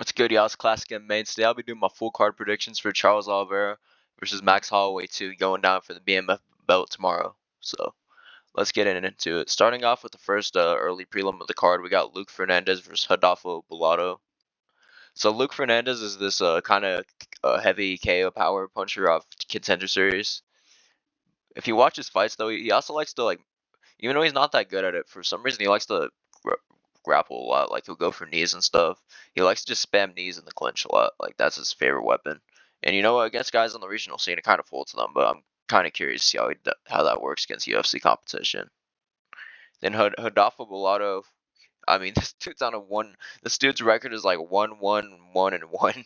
What's good, y'all? It's Classic and Mainstay. I'll be doing my full card predictions for Charles Oliveira versus Max Holloway 2 going down for the BMF belt tomorrow. So let's get into it. Starting off with the first early prelim of the card, we got Luke Fernandez versus Rodolfo Bellato. So Luke Fernandez is this kind of heavy KO power puncher off Contender Series. If you watch his fights though, he also likes to even though he's not that good at it, for some reason he likes to grapple a lot. Like he'll go for knees and stuff. He likes to just spam knees in the clinch a lot. Like that's his favorite weapon. And you know what? Against guys on the regional scene, it kind of folds them. But I'm kind of curious to see how that works against UFC competition. Then Rodolfo Bellato. I mean, this dude's on a one. This dude's record is like 1-1-1-1.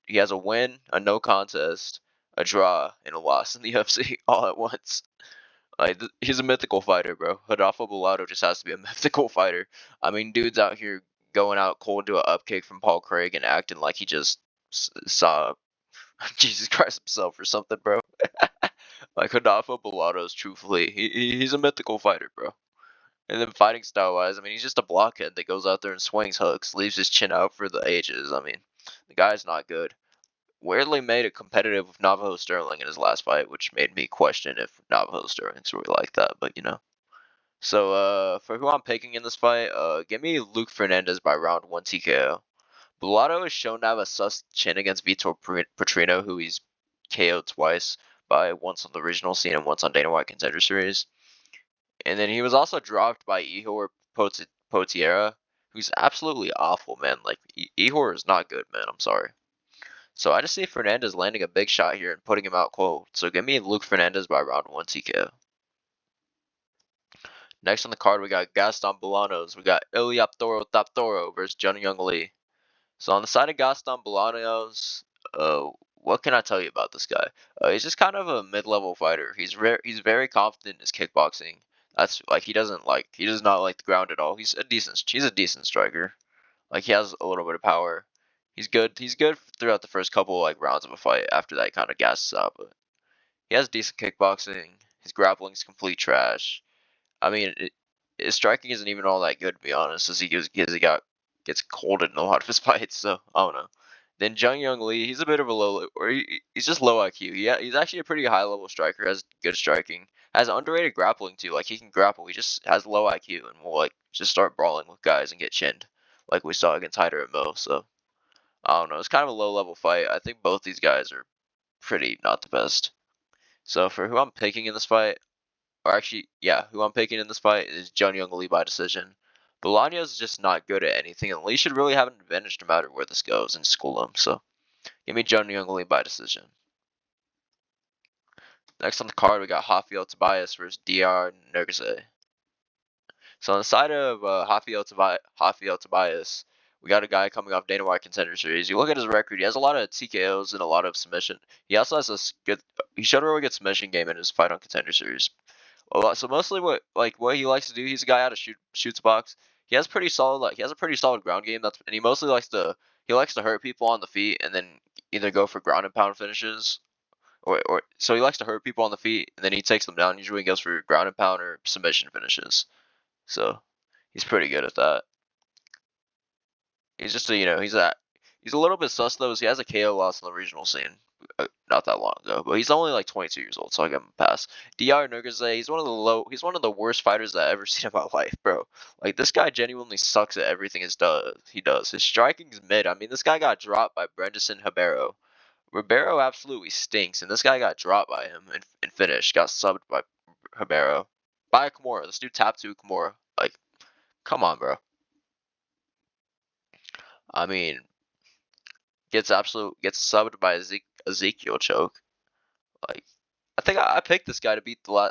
He has a win, a no contest, a draw, and a loss in the UFC all at once. Like he's a mythical fighter, bro. Rodolfo Bellato just has to be a mythical fighter. I mean, dude's out here going out cold to an upkick from Paul Craig and acting like he just saw Jesus Christ himself or something, bro. Like Rodolfo Bellato's truthfully, he's a mythical fighter, bro. And then fighting style wise, I mean, he's just a blockhead that goes out there and swings hooks, leaves his chin out for the ages. I mean, the guy's not good. Weirdly made it competitive with Navajo Sterling in his last fight, which made me question if Navajo Sterling's really like that, but you know. So, for who I'm picking in this fight, give me Luke Fernandez by round 1 TKO. Bellato is shown to have a sus chin against Vitor Petrino, who he's KO'd twice, by once on the regional scene and once on Dana White Contender Series. And then he was also dropped by Ihor Potieria, who's absolutely awful, man. Like, Ihor is not good, man. I'm sorry. So I just see Fernandez landing a big shot here and putting him out cold. So give me Luke Fernandez by round 1 TKO. Next on the card, we got Gaston Bolanos. We got Iliaptoro Taptoro versus Johnny Young Lee. So on the side of Gaston Bolanos, what can I tell you about this guy? He's just kind of a mid-level fighter. He's very confident in his kickboxing. That's like he does not like the ground at all. He's a decent striker. Like he has a little bit of power. He's good. He's good throughout the first couple like rounds of a fight. After that, kind of gasses out. But he has decent kickboxing. His grappling is complete trash. I mean, his striking isn't even all that good to be honest, as he gets colded in a lot of his fights. So I don't know. Then Jung Young Lee, he's a bit of a he's just low IQ. Yeah, he's actually a pretty high level striker. Has good striking. Has underrated grappling too. Like he can grapple. He just has low IQ and will like just start brawling with guys and get chinned, like we saw against Hyder at Mo. So I don't know. It's kind of a low level fight. I think both these guys are pretty not the best. So for who I'm picking in this fight, or actually, yeah, who I'm picking in this fight is Jun Young Lee by decision. Bolaños just not good at anything, and Lee should really have an advantage no matter where this goes and school him. So give me Jun Young Lee by decision. Next on the card, we got Rafael Tobias versus DR Nergase. So on the side of Rafael Tobias, we got a guy coming off Dana White Contender Series. You look at his record; he has a lot of TKOs and a lot of submission. He also has a good. He showed a really good submission game in his fight on Contender Series. So mostly what he likes to do, he's a guy out of shoots box. He has a pretty solid ground game. And he mostly likes to hurt people on the feet and then either go for ground and pound finishes, or so he likes to hurt people on the feet and then he takes them down. Usually he goes for ground and pound or submission finishes. So he's pretty good at that. He's just he's a little bit sus though. He has a KO loss in the regional scene not that long ago, but he's only like 22 years old, so I give him a pass. DR Nergase, he's one of the worst fighters that I've ever seen in my life, bro. Like this guy genuinely sucks at everything he does. His striking's mid. I mean, this guy got dropped by Brenderson Ribeiro. Ribeiro absolutely stinks, and this guy got dropped by him and finished. Got subbed by Ribeiro. By Kimura. This dude tapped to Kimura. Like, come on, bro. I mean, gets subbed by Ezekiel choke. Like, I think I picked this guy to beat I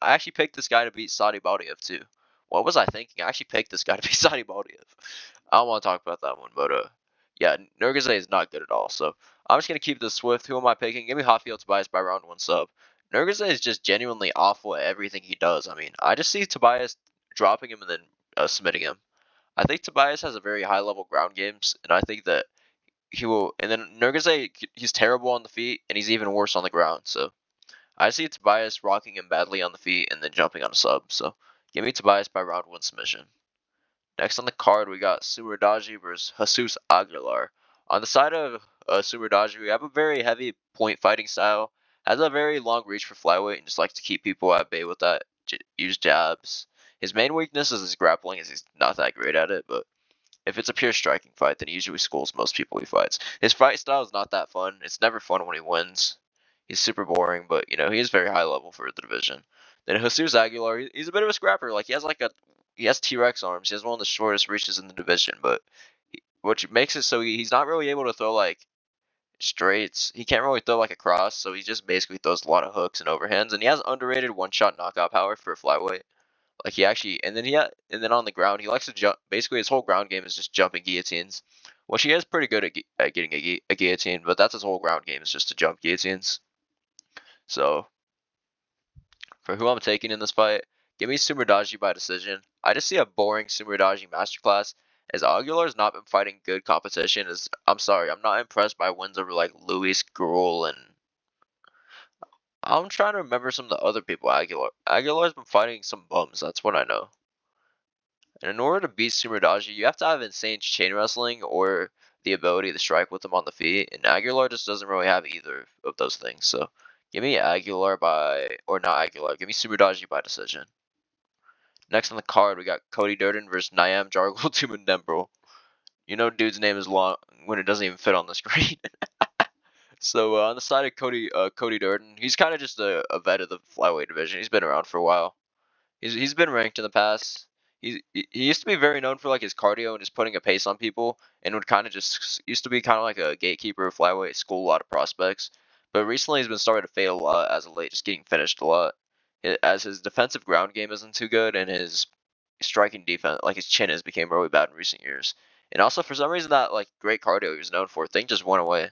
actually picked this guy to beat Sadi Baldiev too. What was I thinking? I actually picked this guy to beat Sadi Baldiev. I don't want to talk about that one, but yeah, Nergase is not good at all. So I'm just gonna keep this swift. Who am I picking? Give me Rafael Tobias by round 1 sub. Nergase is just genuinely awful at everything he does. I mean, I just see Tobias dropping him and then submitting him. I think Tobias has a very high level ground games, and I think that he will. And then Nergase, he's terrible on the feet, and he's even worse on the ground. So I see Tobias rocking him badly on the feet and then jumping on a sub. So give me Tobias by round 1 submission. Next on the card, we got Sumerdaji versus Jesus Aguilar. On the side of Sumerdaji, we have a very heavy point fighting style. Has a very long reach for flyweight and just likes to keep people at bay with that. Use jabs. His main weakness is his grappling, as he's not that great at it. But if it's a pure striking fight, then he usually schools most people he fights. His fight style is not that fun. It's never fun when he wins. He's super boring, but he is very high level for the division. Then Jesus Aguilar, he's a bit of a scrapper. Like he has T-Rex arms. He has one of the shortest reaches in the division, but which makes it so he's not really able to throw like straights. He can't really throw like a cross, so he just basically throws a lot of hooks and overhands. And he has underrated one-shot knockout power for a flyweight. Like he actually, and then on the ground, he likes to jump. Basically, his whole ground game is just jumping guillotines, which he is pretty good at getting a guillotine. But that's his whole ground game is just to jump guillotines. So for who I'm taking in this fight, give me Sumerdaji by decision. I just see a boring Sumerdaji masterclass. As Aguilar's not been fighting good competition, I'm sorry, I'm not impressed by wins over like Luis Gruel, and I'm trying to remember some of the other people Aguilar's been fighting some bums, that's what I know. And in order to beat Sumerdaji, you have to have insane chain wrestling or the ability to strike with him on the feet, and Aguilar just doesn't really have either of those things. So give me Aguilar or not Aguilar, give me Sumerdaji by decision. Next on the card, we got Cody Durden versus Niam Jargle Tumendembro. Dude's name is long when it doesn't even fit on the screen. So on the side of Cody Durden, he's kind of just a vet of the flyweight division. He's been around for a while. He's been ranked in the past. He used to be very known for like his cardio and just putting a pace on people, and would kind of just used to be kind of like a gatekeeper of flyweight, school a lot of prospects. But recently he's been starting to fade a lot as of late, just getting finished a lot. As his defensive ground game isn't too good, and his striking defense, like his chin, has became really bad in recent years. And also for some reason that like great cardio he was known for, thing just went away.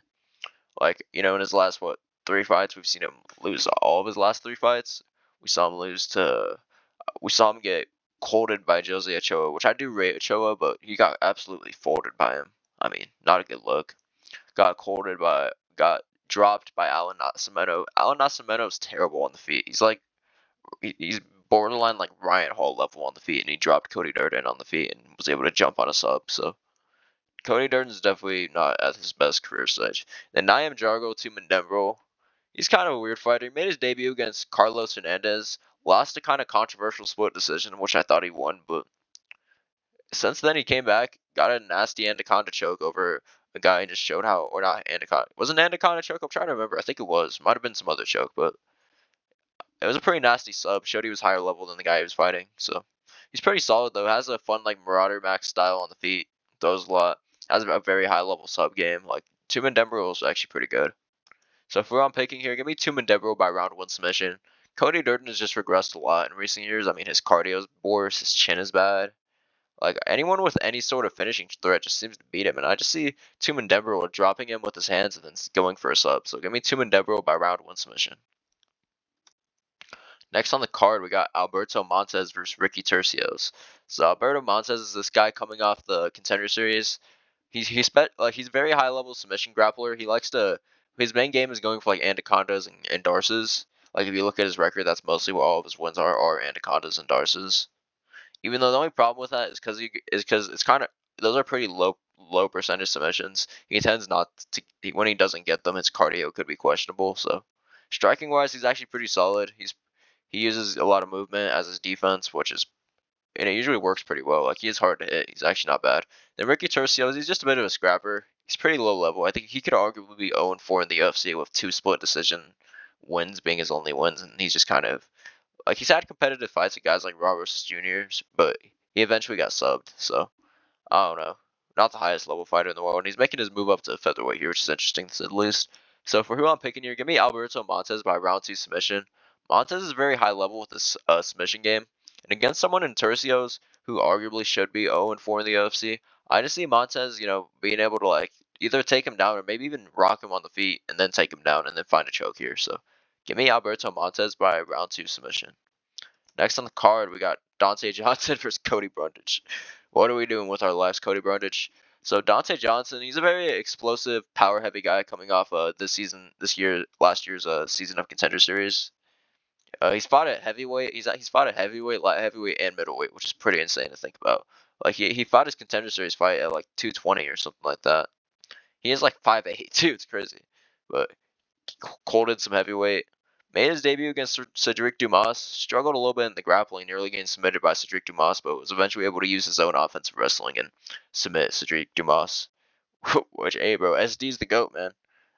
Like in his last 3 fights, we've seen him lose all of his last 3 fights. We saw him lose to we saw him get colded by Jose Ochoa, which I do rate Ochoa, but he got absolutely folded by him. I mean, not a good look. Got dropped by Alan Nascimento. Alan Nascimento's terrible on the feet. He's borderline like Ryan Hall level on the feet, and he dropped Cody Durden on the feet and was able to jump on a sub. So Cody Durden's definitely not at his best career stage. Then Niam Jargo to Mendembro. He's kind of a weird fighter. He made his debut against Carlos Hernandez. Lost a kind of controversial split decision, which I thought he won, but since then he came back, got a nasty anaconda choke over a guy and just showed how, or not anaconda. Was it an anaconda choke? I'm trying to remember. I think it was. Might have been some other choke, but it was a pretty nasty sub. Showed he was higher level than the guy he was fighting. So he's pretty solid though. Has a fun like Marauder Max style on the feet. Throws a lot. Has a very high level sub game. Like Tumen Dembro is actually pretty good. So if we're on picking here, give me Tumen Dembro by round 1 submission. Cody Durden has just regressed a lot in recent years. I mean, his cardio is worse. His chin is bad. Like anyone with any sort of finishing threat just seems to beat him, and I just see Tumen Dembro dropping him with his hands and then going for a sub. So give me Tumen Dembro by round 1 submission. Next on the card, we got Alberto Montez versus Ricky Turcios. So Alberto Montez is this guy coming off the Contender Series. He's a very high level submission grappler. His main game is going for like anacondas and darces. Like if you look at his record, that's mostly what all of his wins are anacondas and darces. Even though the only problem with that is because it's kind of those are pretty low percentage submissions. He tends not to when he doesn't get them, his cardio could be questionable. So striking wise, he's actually pretty solid. He uses a lot of movement as his defense, and it usually works pretty well. Like he is hard to hit. He's actually not bad. Then Ricky Turcios, he's just a bit of a scrapper. He's pretty low level. I think he could arguably be 0-4 in the UFC with 2 split decision wins being his only wins, and he's just kind of like he's had competitive fights with guys like Roberts Jr., but he eventually got subbed. So I don't know. Not the highest level fighter in the world, and he's making his move up to featherweight here, which is interesting to say the least. So for who I'm picking here, give me Alberto Montez by round 2 submission. Montez is very high level with this submission game, and against someone in Turcios who arguably should be 0-4 in the UFC, I just see Montez, being able to like either take him down or maybe even rock him on the feet and then take him down and then find a choke here. So give me Alberto Montez by round 2 submission. Next on the card, we got Dante Johnson versus Cody Brundage. What are we doing with our lives, Cody Brundage? So Dante Johnson, he's a very explosive, power-heavy guy coming off last year's season of Contender Series. He's fought at heavyweight. He's fought at heavyweight, light heavyweight, and middleweight, which is pretty insane to think about. Like he fought his contender series fight at like 220 or something like that. He is like 5'8" too. It's crazy, but colded some heavyweight. Made his debut against Cedric Dumas. Struggled a little bit in the grappling, nearly getting submitted by Cedric Dumas, but was eventually able to use his own offensive wrestling and submit Cedric Dumas. Which, hey, bro, SD's the GOAT, man.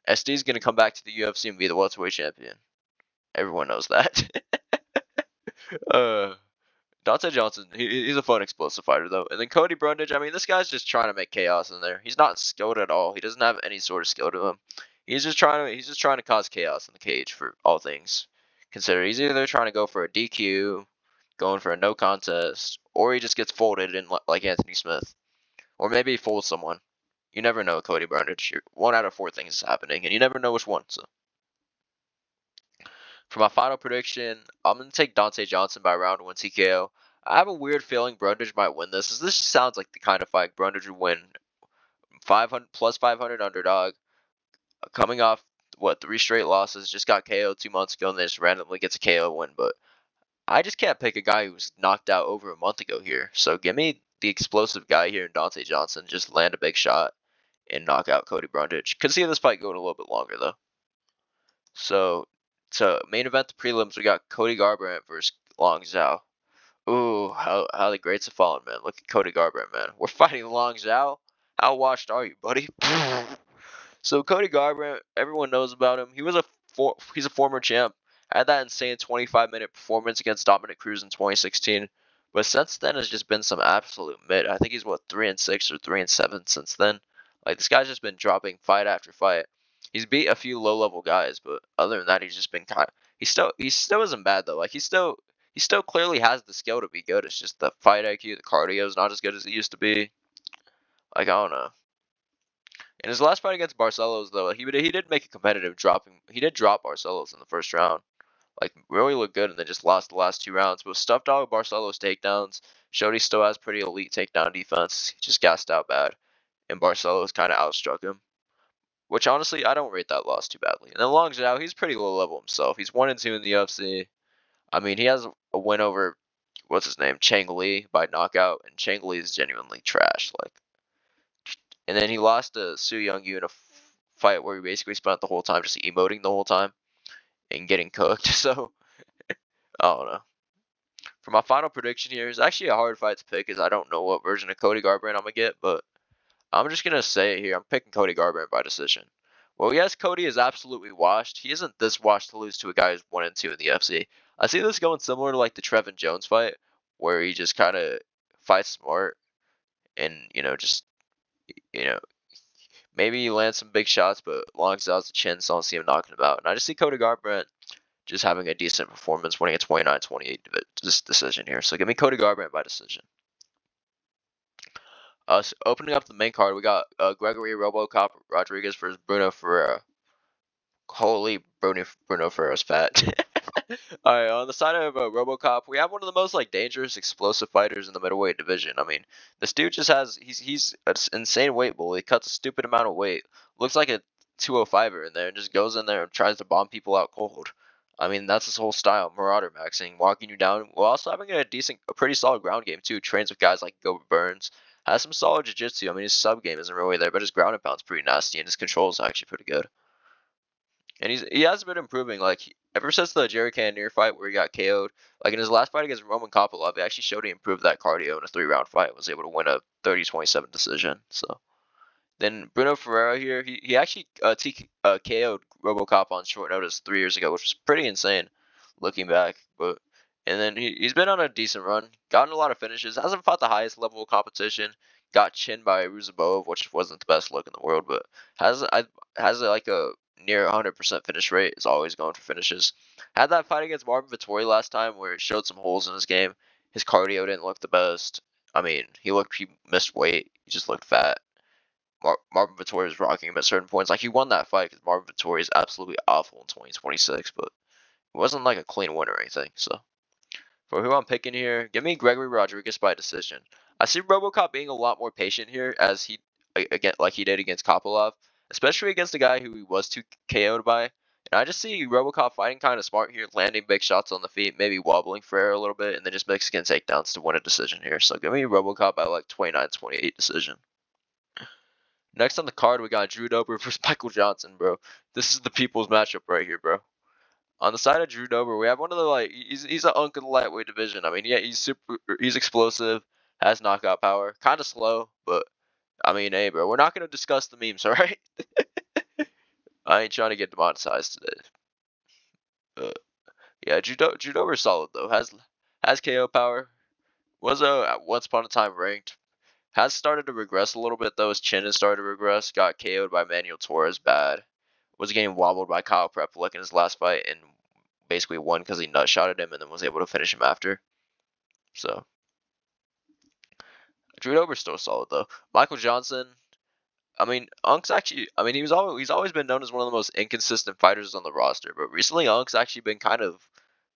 SD's gonna come back to the UFC and be the welterweight champion. Everyone knows that. uh, Dante Johnson, he's a fun, explosive fighter, though. And then Cody Brundage, I mean, this guy's just trying to make chaos in there. He's not skilled at all. He doesn't have any sort of skill to him. He's just trying to cause chaos in the cage for all things considered. He's either trying to go for a DQ, going for a no contest, or he just gets folded in like Anthony Smith, or maybe he folds someone. You never know, Cody Brundage. One out of four things is happening, and you never know which one. So, for my final prediction, I'm gonna take Dante Johnson by round one TKO. I have a weird feeling Brundage might win this. This sounds like the kind of fight Brundage would win. 500 plus 500 underdog, coming off what 3 straight losses. Just got KO'd 2 months ago, and then just randomly gets a KO win. But I just can't pick a guy who was knocked out over a month ago here. So give me the explosive guy here in Dante Johnson. Just land a big shot and knock out Cody Brundage. Could see this fight going a little bit longer though. So main event, the prelims, we got Cody Garbrandt versus Long Zhao. Ooh, how the greats have fallen, man. Look at Cody Garbrandt, man. We're fighting Long Zhao. How washed are you, buddy? So Cody Garbrandt, everyone knows about him. He's a former champ. Had that insane 25-minute performance against Dominic Cruz in 2016, but since then has just been some absolute mid. I think he's 3-6 or 3-7 since then. Like this guy's just been dropping fight after fight. He's beat a few low-level guys, but other than that, he's just been kind. He still isn't bad though. Like he still clearly has the skill to be good. It's just the fight IQ, the cardio is not as good as it used to be. Like I don't know. In his last fight against Barcelos, though, he did make a competitive dropping. He did drop Barcelos in the first round. Like really looked good, and then just lost the last 2 rounds. But stuffed out with Barcelos takedowns. Showed he still has pretty elite takedown defense. He just gassed out bad, and Barcelos kind of outstruck him. Which honestly, I don't rate that loss too badly. And then Long Zhao, he's pretty low level himself. He's 1-2 in the UFC. I mean, he has a win over what's his name, Chang Li by knockout, and Chang Li is genuinely trash. Like, and then he lost to Su Young-yu in a fight where he basically spent the whole time just emoting the whole time and getting cooked. So I don't know. For my final prediction here, it's actually a hard fight to pick, as I don't know what version of Cody Garbrandt I'm gonna get, but I'm just gonna say it here. I'm picking Cody Garbrandt by decision. Well, yes, Cody is absolutely washed. He isn't this washed to lose to a guy who's 1-2 in the UFC. I see this going similar to like the Trevin Jones fight, where he just kind of fights smart and just you know maybe he lands some big shots, but Long Zhao's a chin, so I don't see him knocking him out. And I just see Cody Garbrandt just having a decent performance, winning a 29-28 decision here. So give me Cody Garbrandt by decision. So opening up the main card, we got Gregory RoboCop Rodriguez versus Bruno Ferreira. Holy, Bruno Ferreira's fat. All right, on the side of RoboCop, we have one of the most dangerous, explosive fighters in the middleweight division. I mean, this dude just he's an insane weight bull. He cuts a stupid amount of weight. Looks like a 205er in there, and just goes in there and tries to bomb people out cold. I mean, that's his whole style, marauder maxing, walking you down, while also having a pretty solid ground game too. Trains with guys like Gilbert Burns. Has some solid jiu-jitsu. I mean, his sub game isn't really there, but his ground and pound's pretty nasty, and his control is actually pretty good. And he has been improving. Like ever since the Jerry Cannonier fight where he got KO'd, like in his last fight against Roman Kopylov, he actually showed he improved that cardio in a 3-round fight. Was able to win a 30-27 decision. So then Bruno Ferreira here, he actually KO'd RoboCop on short notice 3 years ago, which was pretty insane looking back. But and then he's been on a decent run, gotten a lot of finishes. Hasn't fought the highest level of competition. Got chinned by Ruzabov, which wasn't the best look in the world, but has like a near 100% finish rate. Is always going for finishes. Had that fight against Marvin Vettori last time where it showed some holes in his game. His cardio didn't look the best. I mean, he missed weight. He just looked fat. Marvin Vettori was rocking him at certain points. Like he won that fight because Marvin Vettori is absolutely awful in 2026, but it wasn't like a clean win or anything. So for who I'm picking here, give me Gregory Rodriguez by decision. I see RoboCop being a lot more patient here, as he did against Kopylov, especially against a guy who he was 2 KO'd by. And I just see Robocop fighting kind of smart here, landing big shots on the feet, maybe wobbling for air a little bit, and then just Mexican takedowns to win a decision here. So give me Robocop by like 29-28 decision. Next on the card, we got Drew Dober versus Michael Johnson, bro. This is the people's matchup right here, bro. On the side of Drew Dober, we have one of the he's an unk in the lightweight division. I mean, yeah, he's explosive, has knockout power, kind of slow, but I mean, hey, bro, we're not gonna discuss the memes, all right? I ain't trying to get demonetized today. Yeah, Drew Dober's solid though. Has KO power. Was at once upon a time ranked. Has started to regress a little bit though. His chin has started to regress. Got KO'd by Manuel Torres bad. Was getting wobbled by Kyle Prepelic in his last fight and basically won because he nutshotted him and then was able to finish him after. So Drew Dober's still solid though. Michael Johnson. I mean, Unk's actually. I mean, he's always been known as one of the most inconsistent fighters on the roster, but recently Unk's actually been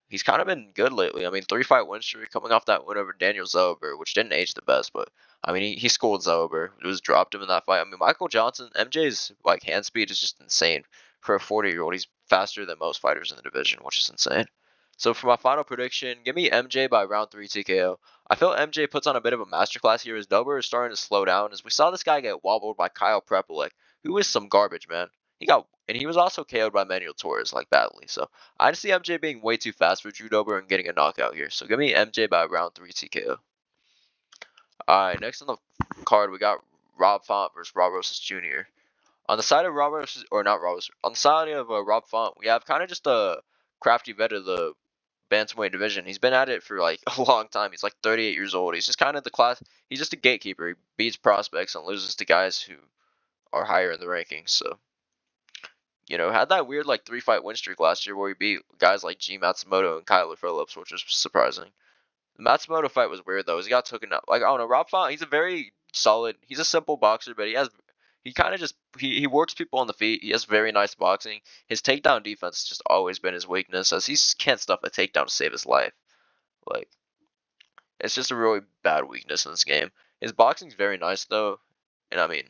he's kind of been good lately. I mean, 3-fight win streak coming off that win over Daniel Zober, which didn't age the best, but I mean, he schooled Zober. It was dropped him in that fight. I mean, Michael Johnson, MJ's like hand speed is just insane for a 40-year-old. He's faster than most fighters in the division, which is insane. So for my final prediction, give me MJ by round 3 TKO. I feel MJ puts on a bit of a masterclass here as Dober is starting to slow down as we saw this guy get wobbled by Kyle Prepelic, who is some garbage, man. He was also KO'd by Manuel Torres like badly. So I just see MJ being way too fast for Drew Dober and getting a knockout here. So give me MJ by round 3 TKO. Alright, next on the card we got Rob Font versus Rob Rosas Jr. On the side of Rob Rosas, or not Rob Rosas, on the side of Rob Font, we have kind of just a crafty vet of the bantamweight division. He's been at it for like a long time. He's like 38 years old. He's just kind of the class. He's just a gatekeeper. He beats prospects and loses to guys who are higher in the rankings. So, had that weird like 3-fight win streak last year where he beat guys like G Matsumoto and Kyler Phillips, which was surprising. The Matsumoto fight was weird though. He got taken out. Like I don't know, Rob Font. He's a very solid. He's a simple boxer, but he kind of just he works people on the feet. He has very nice boxing. His takedown defense has just always been his weakness, as he can't stuff a takedown to save his life. Like it's just a really bad weakness in this game. His boxing's very nice though, and I mean,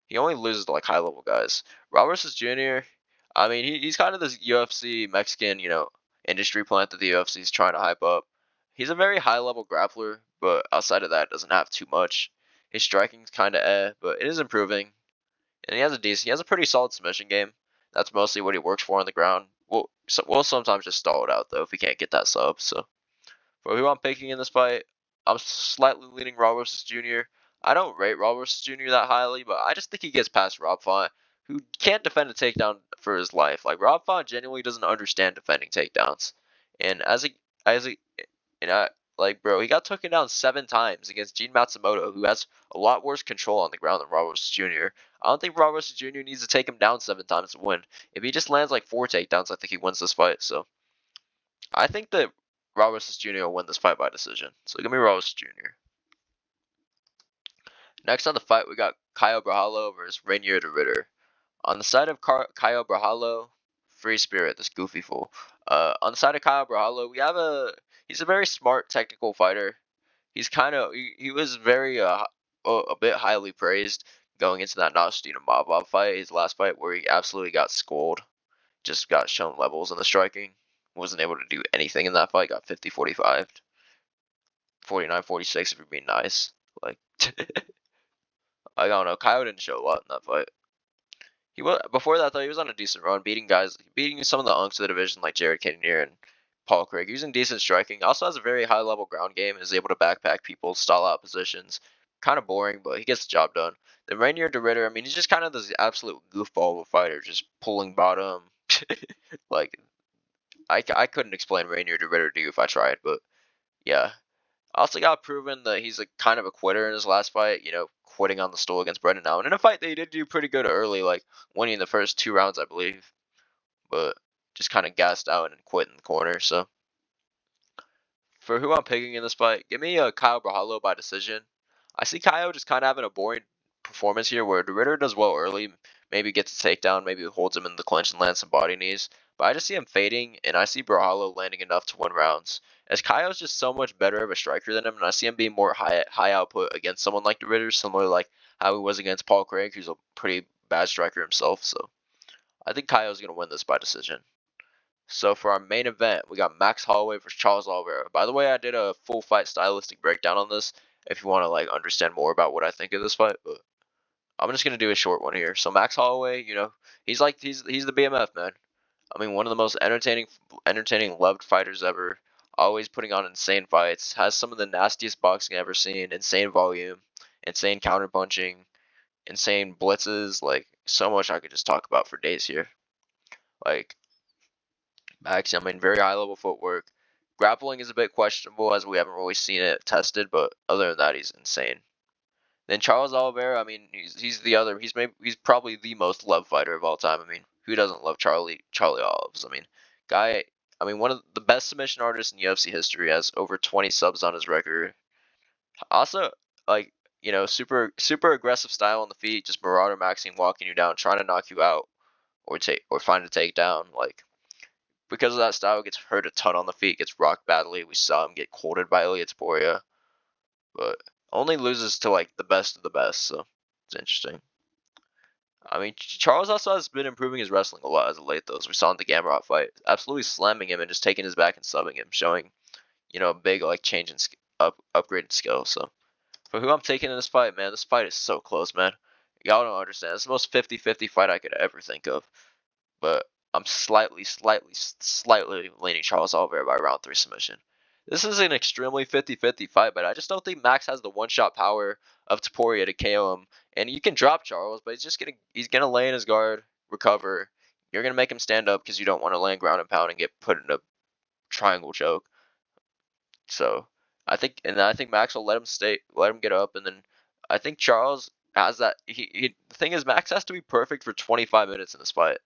he only loses to like high level guys. Robert versus Jr. I mean, he's kind of this UFC Mexican, industry plant that the UFC is trying to hype up. He's a very high level grappler, but outside of that, doesn't have too much. His striking's kind of but it is improving, and he has a pretty solid submission game. That's mostly what he works for on the ground. We'll sometimes just stall it out though if he can't get that sub. So for who I'm picking in this fight, I'm slightly leaning Rob Rosas Jr. I don't rate Rob Rosas Jr. that highly, but I just think he gets past Rob Font, who can't defend a takedown for his life. Like Rob Font genuinely doesn't understand defending takedowns, and bro, he got taken down 7 times against Gene Matsumoto, who has a lot worse control on the ground than Rob Rosas Jr. I don't think Rob Rosas Jr. needs to take him down 7 times to win. If he just lands like 4 takedowns, I think he wins this fight. So I think that Rob Rosas Jr. will win this fight by decision. So give me Rob Rosas Jr. Next on the fight, we got Caio Borralho versus Reinier de Ridder. On the side of Caio Borralho, free spirit, this goofy fool. On the side of Caio Borralho, he's a very smart technical fighter. He was very a bit highly praised going into that Nastino Mavov fight, his last fight where he absolutely got schooled. Just got shown levels in the striking. Wasn't able to do anything in that fight. Got 50-45. 49-46 if you're being nice. Like I don't know. Caio didn't show a lot in that fight. Before that though, he was on a decent run, beating some of the unks of the division like Jared Cannonier and Paul Craig, using decent striking. Also has a very high level ground game, is able to backpack people, stall out positions. Kind of boring, but he gets the job done. Then Reinier de Ridder, I mean, he's just kind of this absolute goofball of a fighter, just pulling bottom. Like I couldn't explain Reinier de Ridder to you if I tried, but yeah. Also got proven that he's a kind of a quitter in his last fight, quitting on the stool against Brendan Allen. In a fight that he did do pretty good early, like winning the first 2 rounds, I believe. But just kind of gassed out and quit in the corner. So for who I'm picking in this fight, give me Caio Borralho by decision. I see Caio just kind of having a boring performance here where de Ridder does well early, maybe gets a takedown, maybe holds him in the clinch and lands some body knees. But I just see him fading, and I see Borralho landing enough to win rounds. As Caio's just so much better of a striker than him, and I see him being more high output against someone like de Ridder, similar like how he was against Paul Craig, who's a pretty bad striker himself. So I think KO's gonna win this by decision. So for our main event, we got Max Holloway versus Charles Oliveira. By the way, I did a full fight stylistic breakdown on this if you want to like understand more about what I think of this fight, but I'm just gonna do a short one here. So Max Holloway, he's the BMF man. I mean, one of the most entertaining loved fighters ever. Always putting on insane fights. Has some of the nastiest boxing I've ever seen. Insane volume, insane counterpunching, insane blitzes. Like so much I could just talk about for days here. Like Max, I mean, very high level footwork. Grappling is a bit questionable as we haven't really seen it tested, but other than that, he's insane. Then Charles Oliveira, I mean, he's probably the most loved fighter of all time. I mean, who doesn't love Charlie Olives? I mean, guy, I mean, one of the best submission artists in UFC history, has over 20 subs on his record. Also, like super aggressive style on the feet, just marauder maxing, walking you down, trying to knock you out or find a takedown. Like because of that style, gets hurt a ton on the feet, gets rocked badly. We saw him get quartered by Ilya Taporia, but only loses to like the best of the best, so it's interesting. I mean, Charles also has been improving his wrestling a lot as of late, though. As we saw in the Gamrot fight, absolutely slamming him and just taking his back and subbing him, showing a big like change in upgrade in skill. So for who I'm taking in this fight, man, this fight is so close, man. Y'all don't understand. It's the most 50-50 fight I could ever think of. But I'm slightly leaning Charles Oliveira by round 3 submission. This is an extremely 50-50 fight, but I just don't think Max has the one-shot power of Taporia to KO him. And you can drop Charles, but he's gonna lay in his guard, recover. You're gonna make him stand up because you don't want to land ground and pound and get put in a triangle choke. So I think Max will let him get up, and then I think Charles has that. The thing is, Max has to be perfect for 25 minutes in this fight.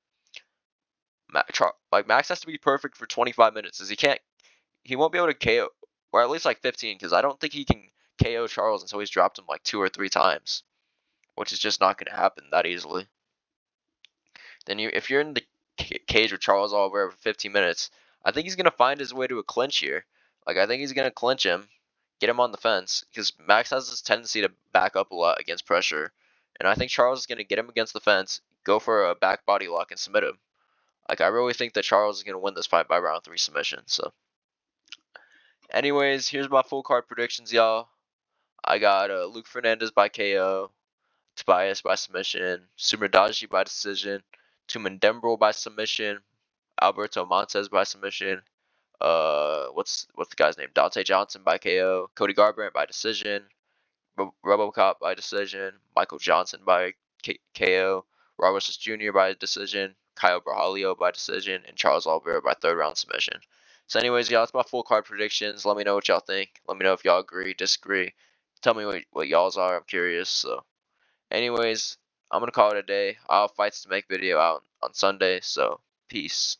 Max has to be perfect for 25 minutes, as he won't be able to KO, or at least like 15, because I don't think he can KO Charles until he's dropped him like 2 or 3 times, which is just not going to happen that easily. Then if you're in the cage with Charles Oliveira for 15 minutes, I think he's going to find his way to a clinch here. Like I think he's going to clinch him, get him on the fence, because Max has this tendency to back up a lot against pressure, and I think Charles is going to get him against the fence, go for a back body lock, and submit him. Like I really think that Charles is going to win this fight by round 3 submission. So anyways, here's my full card predictions, y'all. I got Luke Fernandez by KO, Tobias by submission, Sumerdagi by decision, Tumendembrel by submission, Alberto Montez by submission, what's the guy's name? Dante Johnson by KO, Cody Garbrandt by decision, RoboCop by decision, Michael Johnson by KO, Roberts Jr. by decision, Kyle Brahalio by decision, and Charles Oliveira by 3rd round submission. So anyways, y'all, that's my full card predictions. Let me know what y'all think. Let me know if y'all agree, disagree. Tell me what y'all's are. I'm curious. So anyways, I'm going to call it a day. I'll have fights to make video out on Sunday. So peace.